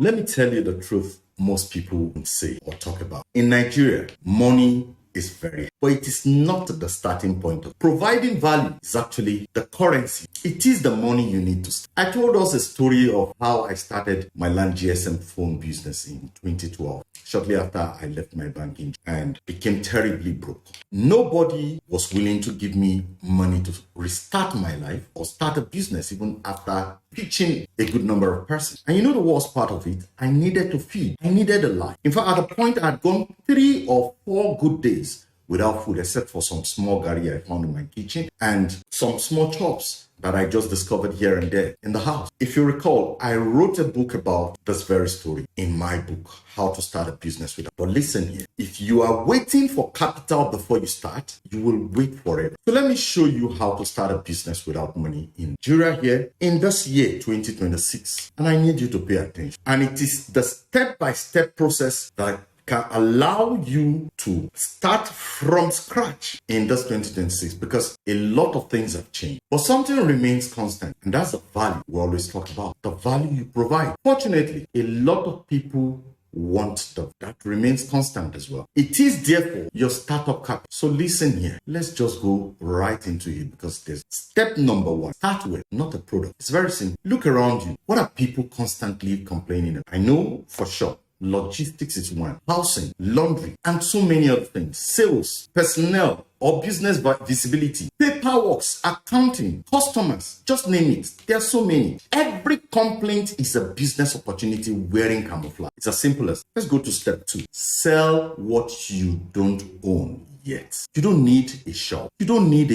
Let me tell you the truth most people won't say or talk about. In Nigeria, money is very, but it is not the starting point of providing value. Is actually the currency. It is the money you need to start. I told us a story of how I started my land GSM phone business in 2012, shortly after I left my banking and became terribly broke. Nobody was willing to give me money to restart my life or start a business even after pitching a good number of persons. And you know the worst part of it? I needed to feed. I needed a life. In fact, at a point, I had gone 3 or 4 good days without food, except for some small gari I found in my kitchen and some small chops that I just discovered here and there in the house. If you recall, I wrote a book about this very story in my book, How to Start a Business Without. But listen here, if you are waiting for capital before you start, you will wait forever. So let me show you how to start a business without money in Nigeria here in this year, 2026. And I need you to pay attention. And it is the step-by-step process that can allow you to start from scratch in this 2026, because a lot of things have changed. But something remains constant, and that's the value we always talk about, the value you provide. Fortunately, a lot of people want that remains constant as well. It is therefore your startup capital. So listen here, let's just go right into it, because there's step number 1. Start with, not a product. It's very simple. Look around you. What are people constantly complaining about? I know for sure logistics is one, housing, laundry, and so many other things. Sales, personnel, or business visibility, paperwork, accounting, customers, just name it. There are so many. Every complaint is a business opportunity wearing camouflage. It's as simple as, let's go to step 2. Sell what you don't own yet. You don't need a shop. You don't need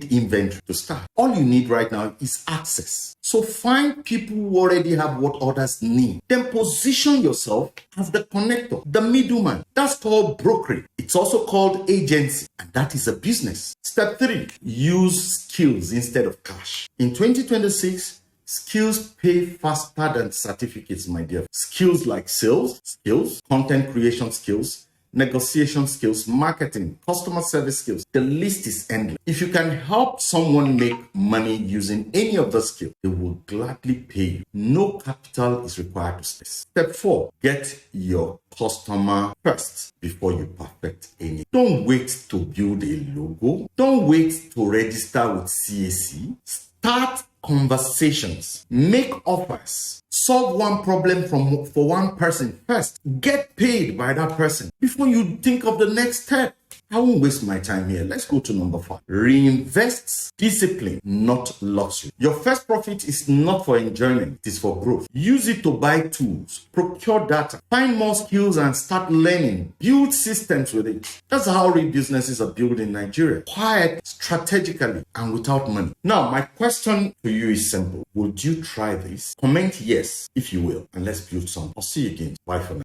inventory to start. All you need right now is access. So find people who already have what others need. Then position yourself as the connector, the middleman. That's called brokerage. It's also called agency, and that is a business. Step 3, use skills instead of cash. In 2026, skills pay faster than certificates, my dear. Skills like sales skills, content creation skills, negotiation skills, marketing, customer service skills. The list is endless. If you can help someone make money using any of the skills, they will gladly pay you. No capital is required to start. Step 4, get your customer first before you perfect any. Don't wait to build a logo. Don't wait to register with CAC. Start conversations. Make offers. Solve one problem for one person first. Get paid by that person before you think of the next step. I won't waste my time here. Let's go to number 5. Reinvest discipline, not luxury. Your first profit is not for enjoyment, it is for growth. Use it to buy tools, procure data, find more skills and start learning. Build systems with it. That's how real businesses are built in Nigeria. Quiet, strategically, and without money. Now, my question to you is simple. Would you try this? Comment yes if you will, and let's build some. I'll see you again. Bye for now.